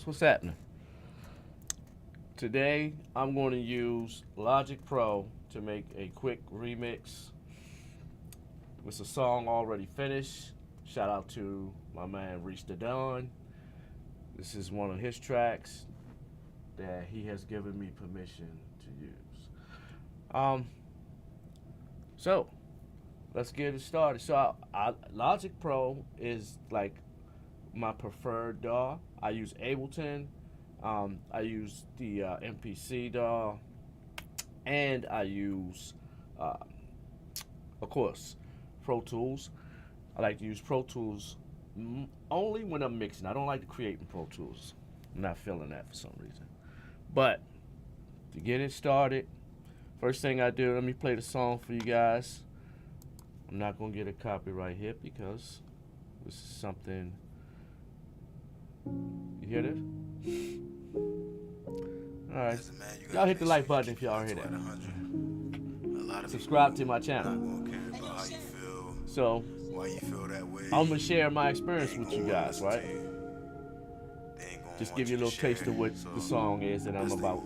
What's happening? Today I'm going to use Logic Pro to make a quick remix. It's a song already finished. Shout out to my man Reach the Dawn. This is one of his tracks that he has given me permission to use. Um, so let's get it started. Logic Pro is like my preferred DAW. I use Ableton. I use the MPC DAW, and I use, uh, of course, Pro Tools. I like to use Pro Tools only when I'm mixing. I don't like to create in Pro Tools. I'm not feeling that for some reason. But to get it started, first thing I do, let me play the song for you guys. I'm not gonna get a copyright hit because this is something. You hear this? All right. Y'all hit the like button if y'all hear that. Subscribe to my channel. So I'm gonna share my experience with you guys, right? Just give you a little taste of what the song is that I'm about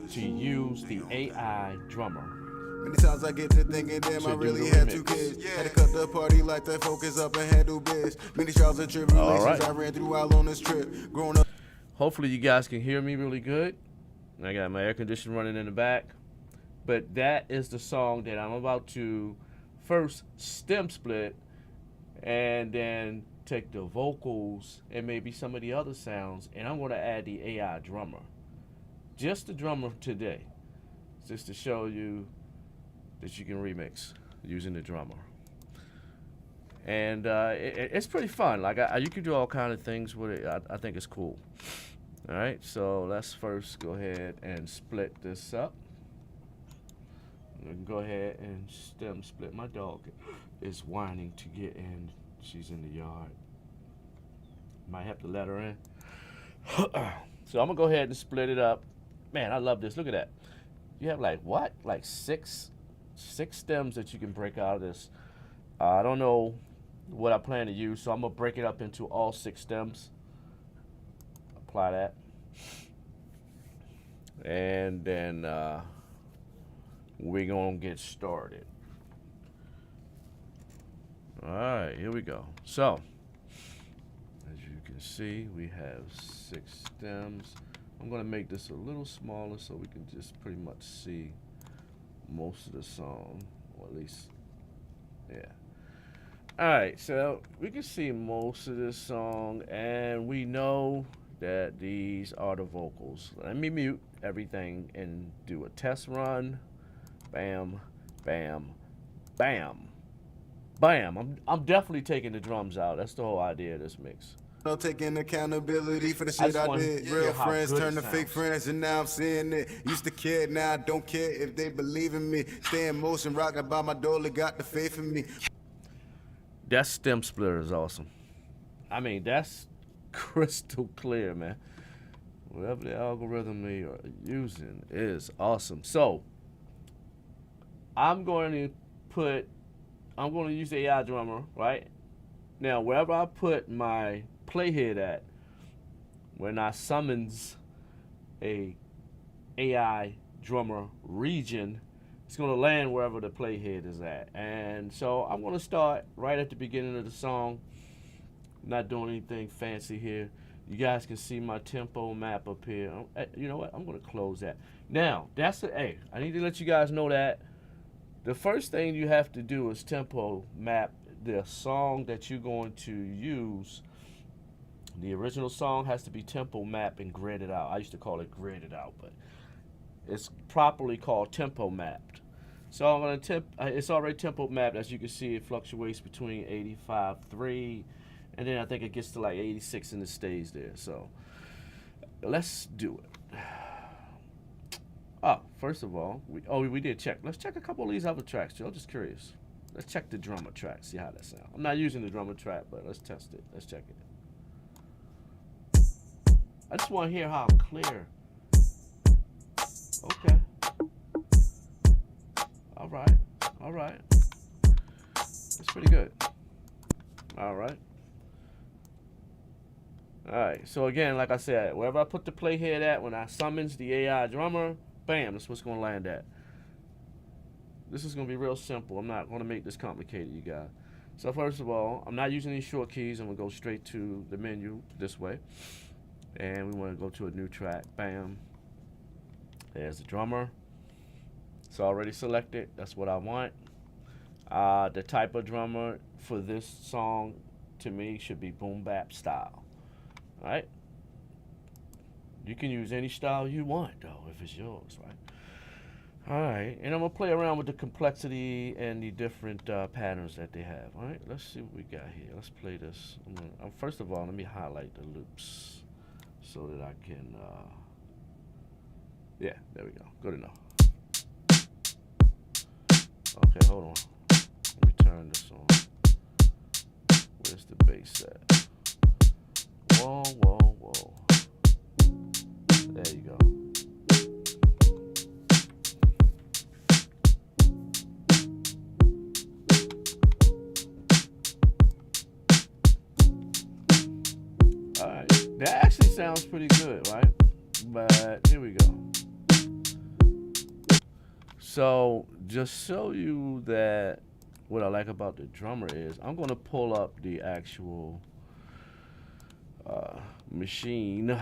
to use the AI drummer. Many times I get to thinking, damn, I really had two kids. Had to cut the party like that, focus up and handle biz. Many trials and tribulations I ran through while on this trip. Growing up. Hopefully you guys can hear me really good. I got my air conditioner running in the back. But that is the song that I'm about to first stem split and then take the vocals and maybe some of the other sounds, and I'm going to add the AI drummer. Just the drummer today. Just to show you that you can remix using the drummer. And it's pretty fun. Like you can do all kind of things with it. I think it's cool. All right, so let's first go ahead and split this up. We can go ahead and stem split. My dog is whining to get in. She's in the yard. Might have to let her in. So I'm gonna go ahead and split it up. Man, I love this. Look at that. You have like what? Like six stems that you can break out of this. I don't know what I plan to use, so I'm gonna break it up into all 6 stems. Apply that, and then we're gonna get started. All right, here we go. So as you can see, we have 6 stems. I'm gonna make this a little smaller so we can just pretty much see most of the song, or at least, yeah. All right, so we can see most of this song, and we know that these are the vocals. Let me mute everything and do a test run. Bam, bam, bam, bam. I'm definitely taking the drums out. That's the whole idea of this mix. No taking accountability for the shit I did. Real friends turn to fake friends, and now I'm seeing it. Used to care, now I don't care if they believe in me. Stay in motion, rocking by my dolly, got the faith in me. That stem splitter is awesome. I mean, that's crystal clear, man. Whatever the algorithm they are using is awesome. So I'm going to use the AI drummer, right? Now, wherever I put my playhead at, when I summons a AI drummer region, it's going to land wherever the playhead is at. And so I'm going to start right at the beginning of the song. Not doing anything fancy here. You guys can see my tempo map up here. You know what? I'm going to close that. Now, I need to let you guys know that the first thing you have to do is tempo map the song that you're going to use. The original song has to be tempo mapped and gridded out. I used to call it gridded out, but it's properly called tempo mapped. So I'm going to it's already tempo mapped. As you can see, it fluctuates between 85.3, and then I think it gets to like 86 and it stays there. So let's do it. Oh, first of all, we did check. Let's check a couple of these other tracks, Joe. Just curious. Let's check the drummer track, see how that sounds. I'm not using the drummer track, but let's test it. Let's check it. I just want to hear how clear. Okay. All right. All right. That's pretty good. All right. Alright, so again, like I said, wherever I put the playhead at, when I summons the AI drummer, bam, that's what's going to land at. This is going to be real simple. I'm not going to make this complicated, you guys. So first of all, I'm not using these short keys. I'm going to go straight to the menu this way. And we want to go to a new track. Bam. There's the drummer. It's already selected. That's what I want. The type of drummer for this song, to me, should be boom bap style. Right? You can use any style you want, though, if it's yours, right? Alright, and I'm going to play around with the complexity and the different patterns that they have. Alright, let's see what we got here. Let's play this. First of all, let me highlight the loops so that I can, yeah, there we go. Good enough. Okay, hold on. Let me turn this on. Where's the bass at? Whoa, whoa, whoa. There you go. Alright, that actually sounds pretty good, right? But here we go. So, just show you that what I like about the drummer is, I'm going to pull up the actual machine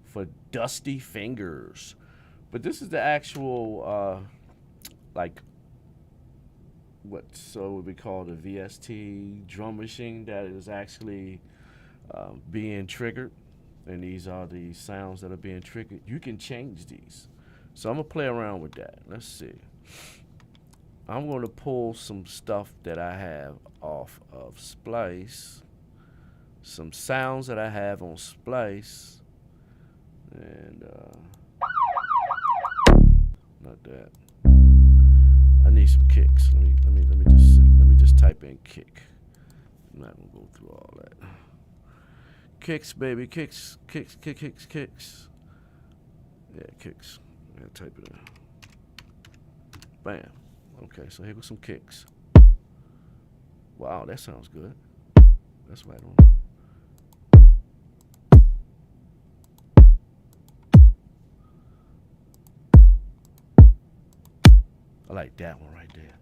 for Dusty Fingers. But this is the actual, like, so we call the VST drum machine that is actually being triggered. And these are the sounds that are being triggered. You can change these. So I'm going to play around with that. Let's see. I'm going to pull some stuff that I have off of Splice. Some sounds that I have on Splice. And, not that. I need some kicks. Let me just type in kick. I'm not going to go through all that. Kicks, baby. Kicks. Yeah, kicks. Yeah, type it in. Bam. Okay, so here goes some kicks. Wow, that sounds good. That's right on. I like that one right there.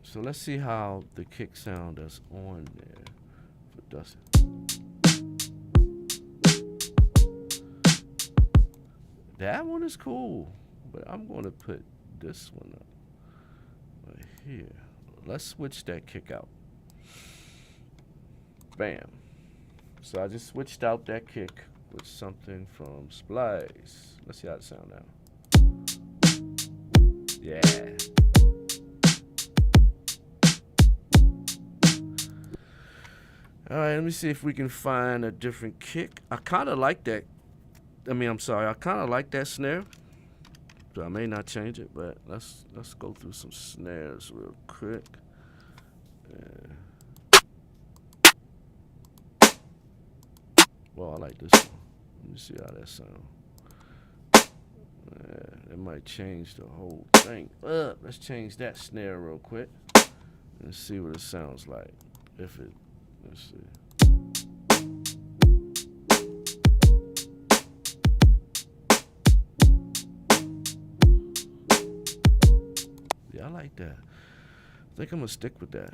So let's see how the kick sound that's on there for Dustin. That one is cool, but I'm going to put this one up right here. Let's switch that kick out. Bam. So I just switched out that kick with something from Splice. Let's see how it sounds now. Yeah. All right, let me see if we can find a different kick. I kind of like that. I kind of like that snare. So I may not change it, but let's go through some snares real quick. Well, I like this one. Let me see how that sounds. It might change the whole thing. Let's change that snare real quick and see what it sounds like. Let's see. Yeah, I like that. I think I'm gonna stick with that.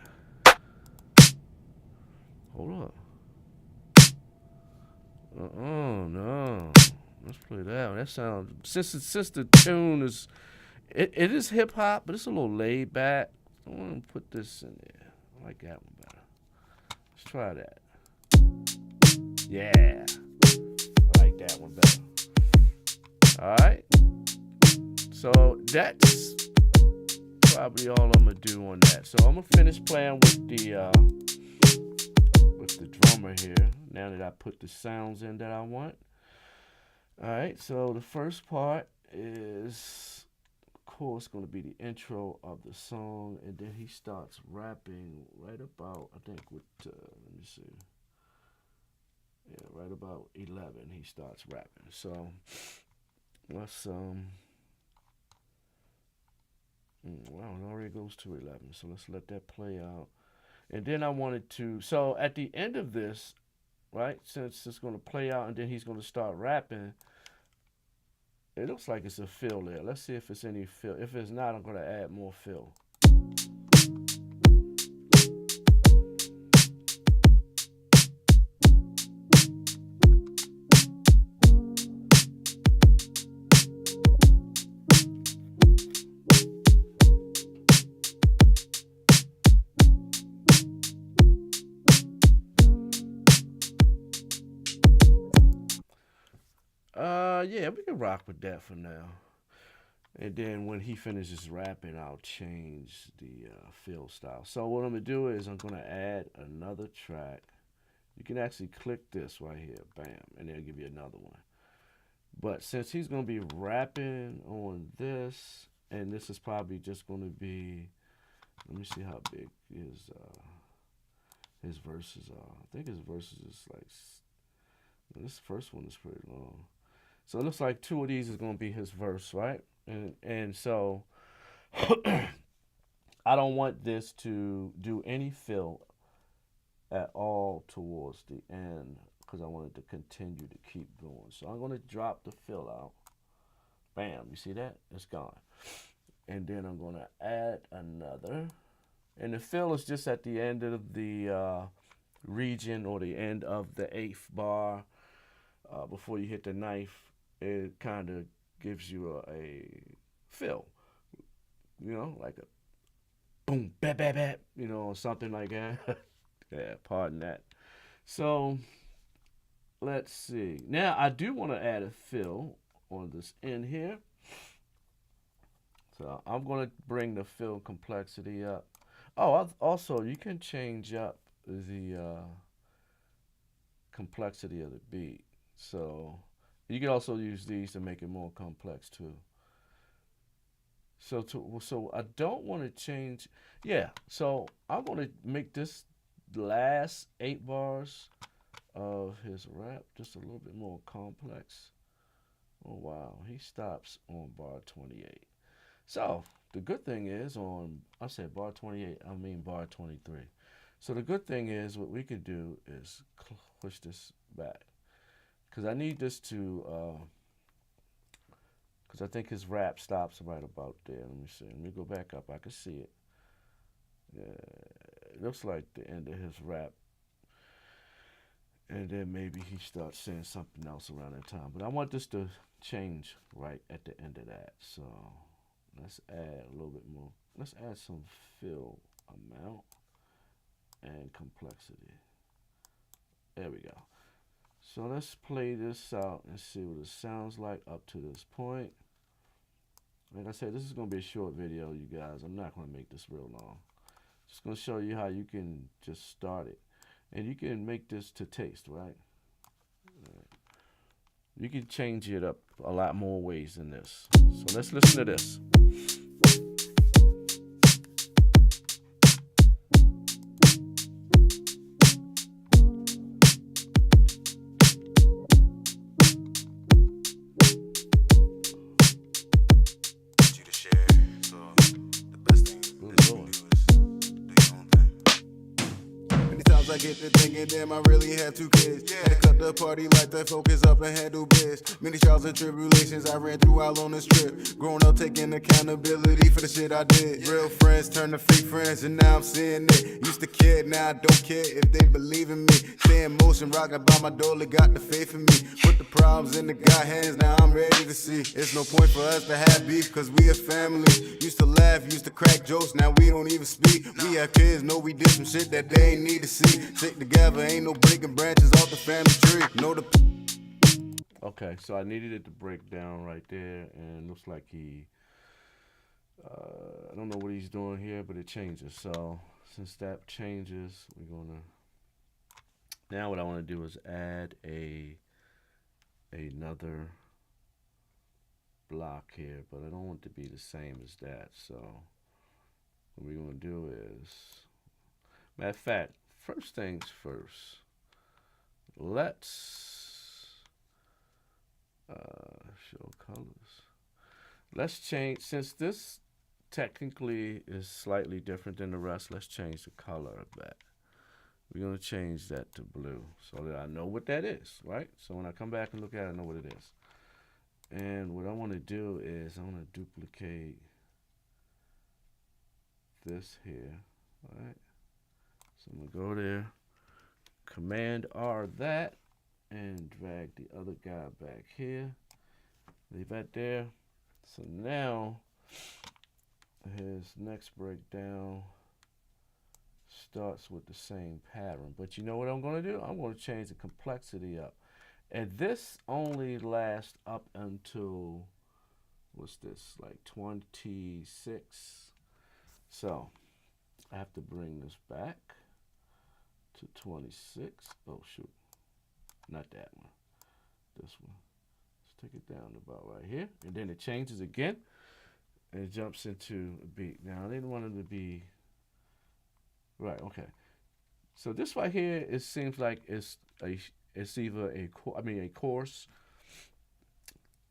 Hold up. No. Let's play that one. That sounds, since the tune is, it is hip hop, but it's a little laid back. I want to put this in there. I like that one better. Let's try that. Yeah, I like that one better. All right. So that's probably all I'm gonna do on that. So I'm gonna finish playing with the drummer here. Now that I put the sounds in that I want. All right, so the first part is, of course, going to be the intro of the song, and then he starts rapping right about, I think, with, let me see. Yeah, right about 11, he starts rapping. So, let's, wow, it already goes to 11, so let's let that play out. And then I wanted to, so at the end of this, right? Since it's going to play out and then he's going to start rapping, it looks like it's a fill there. Let's see if it's any fill. If it's not, I'm going to add more fill. Yeah, we can rock with that for now. And then when he finishes rapping, I'll change the fill style. So what I'm gonna do is I'm gonna add another track. You can actually click this right here, bam, and it'll give you another one. But since he's gonna be rapping on this, and this is probably just gonna be, let me see how big his verses are. I think his verses is like, this first one is pretty long. So it looks like two of these is gonna be his verse, right? And so I don't want this to do any fill at all towards the end because I want it to continue to keep going. So I'm gonna drop the fill out. Bam, you see that? It's gone. And then I'm gonna add another. And the fill is just at the end of the region or the end of the eighth bar before you hit the knife. It kind of gives you a fill, like a boom, bap, bap, bap, something like that. Yeah, pardon that. So let's see. Now I do want to add a fill on this end here. So I'm going to bring the fill complexity up. Oh, also you can change up the complexity of the beat. So you can also use these to make it more complex too. So I don't want to change. Yeah. So I'm going to make this last 8 bars of his rap just a little bit more complex. Oh wow, he stops on bar 28. So the good thing is I said bar 28, I mean bar 23. So the good thing is what we can do is push this back. Because I need this to, because I think his rap stops right about there. Let me see. Let me go back up. I can see it. Yeah, it looks like the end of his rap. And then maybe he starts saying something else around that time. But I want this to change right at the end of that. So let's add a little bit more. Let's add some fill amount and complexity. There we go. So let's play this out and see what it sounds like up to this point. Like I said, this is going to be a short video, you guys. I'm not going to make this real long. Just going to show you how you can just start it. And you can make this to taste, right? You can change it up a lot more ways than this. So let's listen to this. I get to thinking, damn, I really had 2 kids. Had to cut the party like that, focus up and handle biz. Many trials and tribulations I ran through while on this trip. Growing up, taking accountability for the shit I did. Real friends turn to fake friends, and now I'm seeing it. Used to care, now I don't care if they believe in me. Stay in motion, rocking by my dolly, got the faith in me. Put the problems in the God hands, now I'm ready to see. It's no point for us to have beef, cause we a family. Used to laugh, used to crack jokes, now we don't even speak. We have kids, know we did some shit that they ain't need to see. Stick together, ain't no breaking branches off the family tree. Okay, so I needed it to break down right there, and looks like he, I don't know what he's doing here, but it changes. So since that changes, we're gonna, now what I want to do is add another block here, but I don't want it to be the same as that. So what we're gonna do is, matter of fact, first things first, let's show colors. Let's change, since this technically is slightly different than the rest, let's change the color of that. we're going to change that to blue so that I know what that is, right? So when I come back and look at it, I know what it is. And what I want to do is I want to duplicate this here, all right? So I'm going to go there, Command R that, and drag the other guy back here. Leave that there. So now his next breakdown starts with the same pattern. But you know what I'm going to do? I'm going to change the complexity up. And this only lasts up until, what's this, like 26. So I have to bring this back to 26. Oh, shoot. Not that one. This one. Let's take it down to about right here. And then it changes again. And it jumps into a beat. Now, I didn't want it to be... Right, okay. So this right here, it seems like it's either a chorus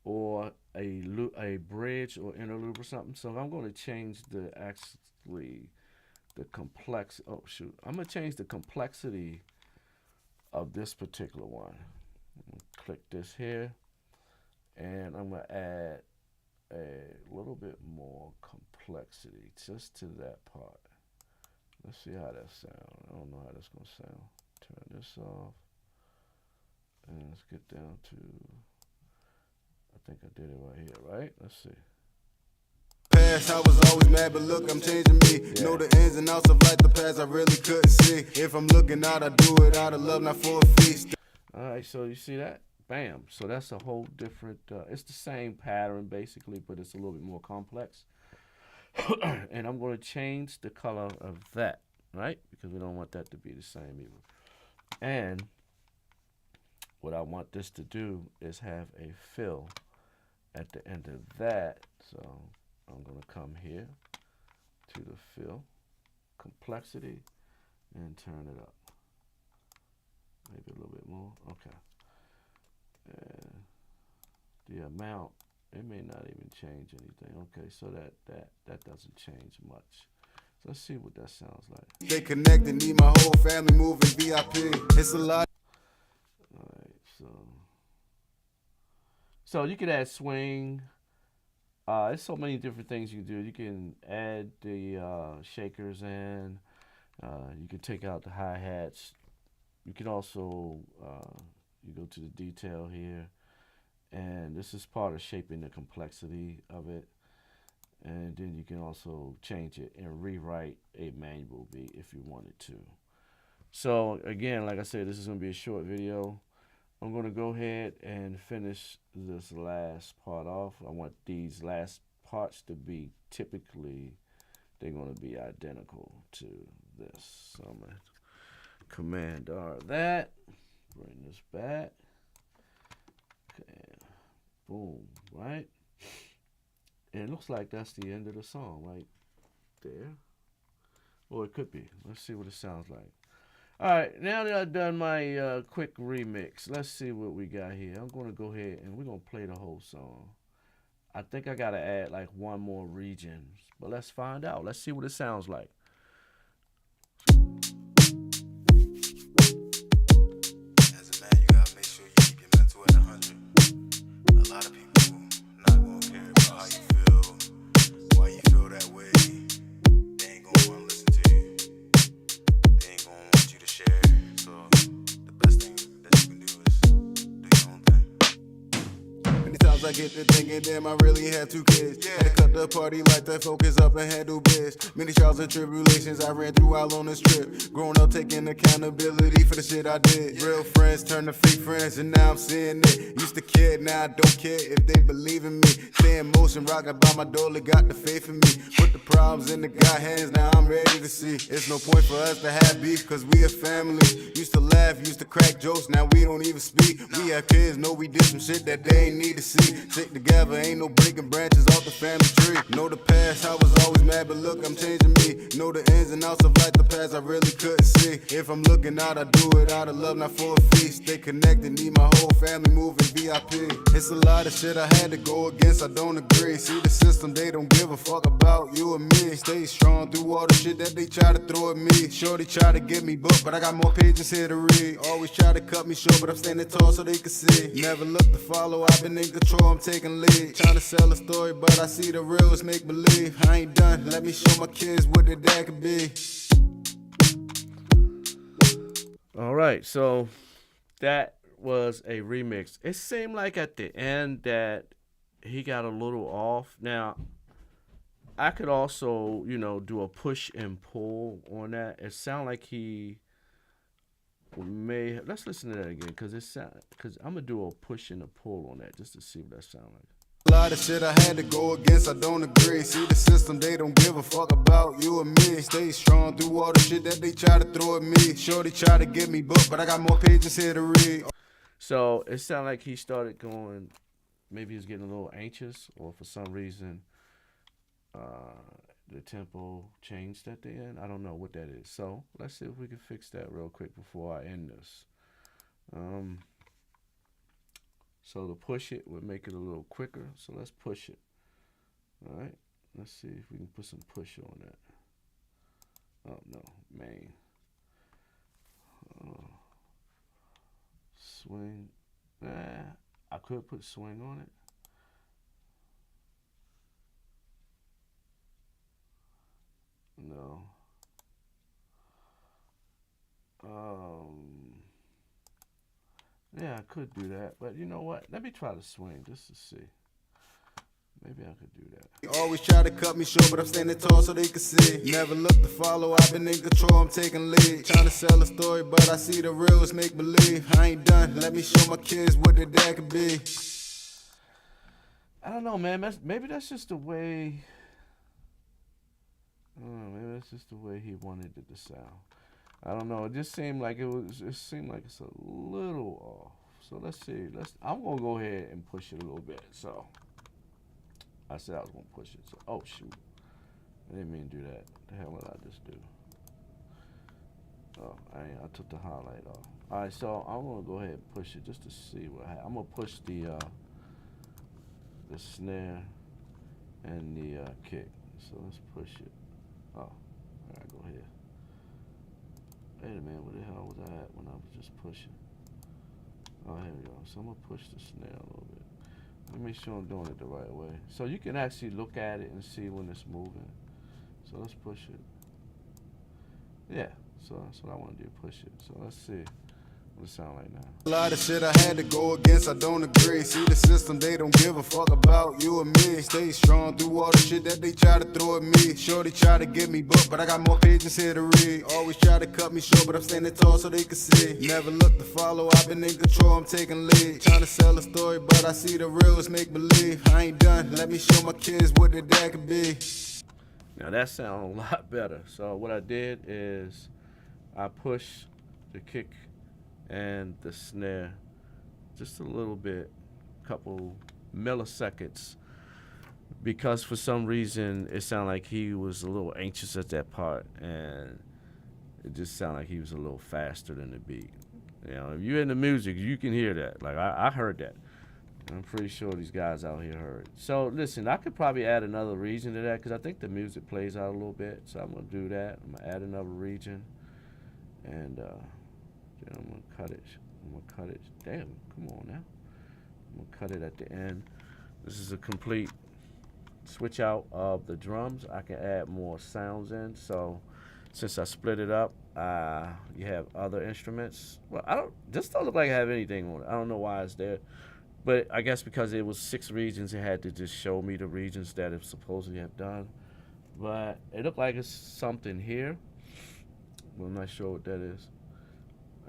or a bridge or interlude or something. So I'm going to change the complex. Oh shoot! I'm going to change the complexity of this particular one. Click this here, and I'm going to add a little bit more complexity just to that part. Let's see how that sounds. I don't know how that's going to sound. Turn this off. And let's get down to, I think I did it right here, right? Let's see. Past, I was always mad, but look, I'm changing me. Yeah. Know the ins and outs of life, the past I really couldn't see. If I'm looking out, I do it out of love, not for a feast. All right, so you see that? Bam. So that's a whole different, it's the same pattern basically, but it's a little bit more complex. And I'm going to change the color of that, right? Because we don't want that to be the same either. And what I want this to do is have a fill at the end of that. So I'm going to come here to the fill, complexity, and turn it up. Maybe a little bit more. Okay. And the amount, it may not even change anything. Okay, so that doesn't change much. So let's see what that sounds like. They connected, need my whole family moving VIP. It's a lot. All right, so you can add swing. There's so many different things you can do. You can add the shakers in. You can take out the hi-hats. You can also you go to the detail here. And this is part of shaping the complexity of it. And then you can also change it and rewrite a manual beat if you wanted to. So again, like I said, this is going to be a short video. I'm going to go ahead and finish this last part off. I want these last parts to be typically, they're going to be identical to this. So I'm going to Command R that, bring this back. Okay. Boom, right? And it looks like that's the end of the song right there. Or it could be. Let's see what it sounds like. All right, now that I've done my quick remix, let's see what we got here. I'm going to go ahead and we're going to play the whole song. I think I got to add like one more region, but let's find out. Let's see what it sounds like. I get to thinking, damn, I really had 2 kids. Had to cut the party like that, focus up and handle biz. Many trials and tribulations I ran through while on this trip. Growing up, taking accountability for the shit I did. Real friends turn to fake friends, and now I'm seeing it. Used to care, now I don't care if they believe in me. Stay in motion, rockin' by my door, they got the faith in me. Put the problems in the God hands, now I'm ready to see. It's no point for us to have beef, cause we a family. Used to laugh, used to crack jokes, now we don't even speak. We have kids, know we did some shit that they ain't need to see. Stick together, ain't no breaking branches off the family tree. Know the past, I was always mad, but look, I'm changing me. Know the ins and outs of life, the past I really couldn't see. If I'm looking out, I do it out of love, not for a fee. Stay connected, need my whole family moving VIP. It's a lot of shit I had to go against, I don't agree. See the system, they don't give a fuck about you and me. Stay strong through all the shit that they try to throw at me. Shorty try to get me booked, but I got more pages here to read. Always try to cut me short, but I'm standing tall so they can see. Never look to follow, I've been in control, I'm taking lead. Trying to sell a story, but I see the real is make believe. I ain't done, let me show my kids what their dad could be. All right, so that was a remix. It seemed like at the end that he got a little off. Now, I could also, do a push and pull on that. It sounded like he let's listen to that again, because I'm gonna do a push and a pull on that just to see what that sounds like. A lot of shit I had to go against, I don't agree. See the system, they don't give a fuck about you and me. Stay strong through all the shit that they try to throw at me. Shorty try to get me booked, but I got more pages here to read. So it sounded like he started going, maybe he was getting a little anxious, or for some reason the tempo changed at the end. I don't know what that is. So let's see if we can fix that real quick before I end this. So to push it would make it a little quicker. So let's push it. All right. Let's see if we can put some push on that. Oh, no. Main. Swing. I could put swing on it. No. Yeah, I could do that, but you know what? Let me try to swing just to see. Maybe I could do that. Always try to cut me short, but I'm standing tall so they can see. Never look to follow, I've been in control, I'm taking lead. Trying to sell a story, but I see the real is make believe. I ain't done, let me show my kids what their dad could be. I don't know, man. Maybe that's just the way. Maybe that's just the way he wanted it to sound. I don't know. It just seemed like it seemed like it's a little off. So let's see. I'm gonna go ahead and push it a little bit. So I said I was gonna push it. So oh shoot, I didn't mean to do that. The hell did I just do? Oh, I took the highlight off. All right, so I'm gonna go ahead and push it just to see what happens. I'm gonna push the snare and the kick. So let's push it. Oh, all right, go ahead. Wait a minute, where the hell was I at when I was just pushing? Oh, here we go. So I'm gonna push the snare a little bit. Let me make sure I'm doing it the right way. So you can actually look at it and see when it's moving. So let's push it. Yeah, so that's what I want to do, push it. So let's see what it sound like now. A lot of shit I had to go against, I don't agree. See the system, they don't give a fuck about you and me. Stay strong through all the shit that they try to throw at me. Shorty try to get me booked, but I got more pages here to read. Always try to cut me short, but I'm standing tall so they can see. Never look to follow, I've been in control, I'm taking lead. Trying to sell a story, but I see the real is make believe. I ain't done, let me show my kids what their dad could be. Now that sounds a lot better. So what I did is I pushed the kick and the snare just a little bit, couple milliseconds, because for some reason it sounded like he was a little anxious at that part, and it just sounded like he was a little faster than the beat. You know, if you're in the music, you can hear that. Like I heard that. I'm pretty sure these guys out here heard. So listen, I could probably add another region to that because I think the music plays out a little bit. So I'm gonna do that. I'm gonna add another region, and then I'm gonna cut it. Damn, come on now. I'm gonna cut it at the end. This is a complete switch out of the drums. I can add more sounds in. So since I split it up, you have other instruments. Well, this don't look like I have anything on it. I don't know why it's there. But I guess because it was 6 regions, it had to just show me the regions that it supposedly have done. But it looked like it's something here. Well, I'm not sure what that is.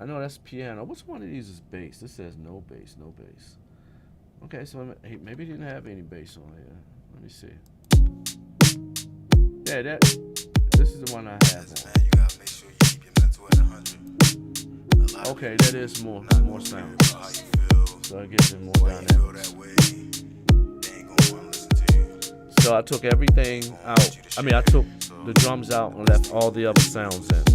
I know that's piano. Which one of these is bass? This says no bass, no bass. Okay, so maybe he didn't have any bass on here. Let me see. Yeah, this is the one I have on. You gotta make sure you keep your mental at 100. Okay, that is more sound. How you feel So I get some more down there. So I took everything out. I mean, I took the drums out and left all the other sounds in.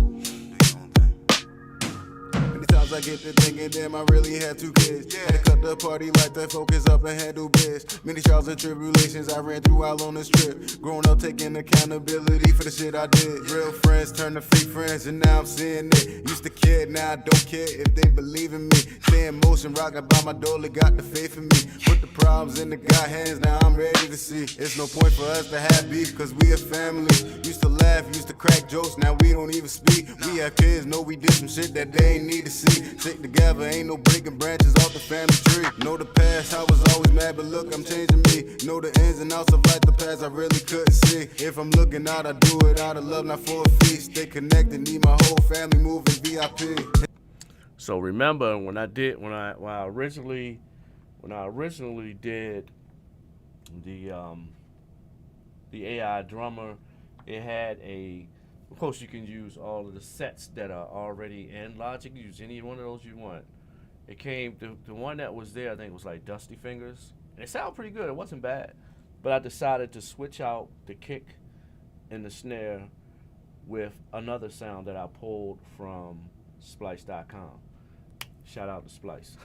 I get to thinking, damn, I really had 2 kids. Had to cut the party like that, focus up and handle biz. Many trials and tribulations I ran through out on this trip. Growing up, taking accountability for the shit I did. Real friends turn to fake friends, and now I'm seeing it. Used to care, now I don't care if they believe in me. Stay in motion, rocking by my door, they got the faith in me. Put the problems in the God hands, now I'm ready to see. It's no point for us to have beef, cause we a family. Used to laugh, used to crack jokes, now we don't even speak. We have kids, know we did some shit that they ain't need to see. Stick together, ain't no breaking branches off the family tree. Know the past, I was always mad, but look, I'm changing me. Know the ins and outs of life, the past I really couldn't see. If I'm looking out, I do it out of love, not for a fee. Stay connected, need my whole family moving VIP. So remember when I originally did the AI drummer, it had of course you can use all of the sets that are already in Logic. Use any one of those you want. It came the one that was there, I think it was like Dusty Fingers, and it sounded pretty good. It wasn't bad, but I decided to switch out the kick and the snare with another sound that I pulled from Splice.com. Shout out to Splice.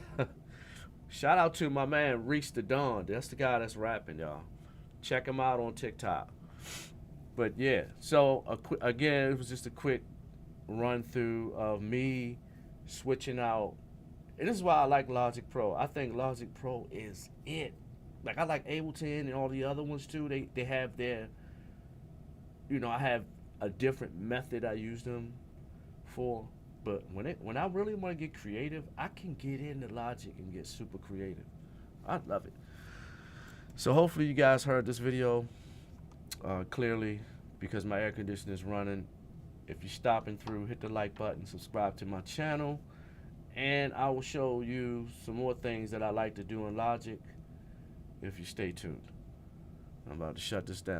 Shout out to my man Reese the Dawn. That's the guy that's rapping, y'all. Check him out on TikTok. But yeah, so again, it was just a quick run through of me switching out. And this is why I like Logic Pro. I think Logic Pro is it. Like, I like Ableton and all the other ones too. They have their, I have a different method I use them for. But when I really want to get creative, I can get into Logic and get super creative. I love it. So hopefully you guys heard this video clearly, because my air conditioner is running. If you're stopping through, hit the like button, subscribe to my channel, and I will show you some more things that I like to do in Logic if you stay tuned. I'm about to shut this down.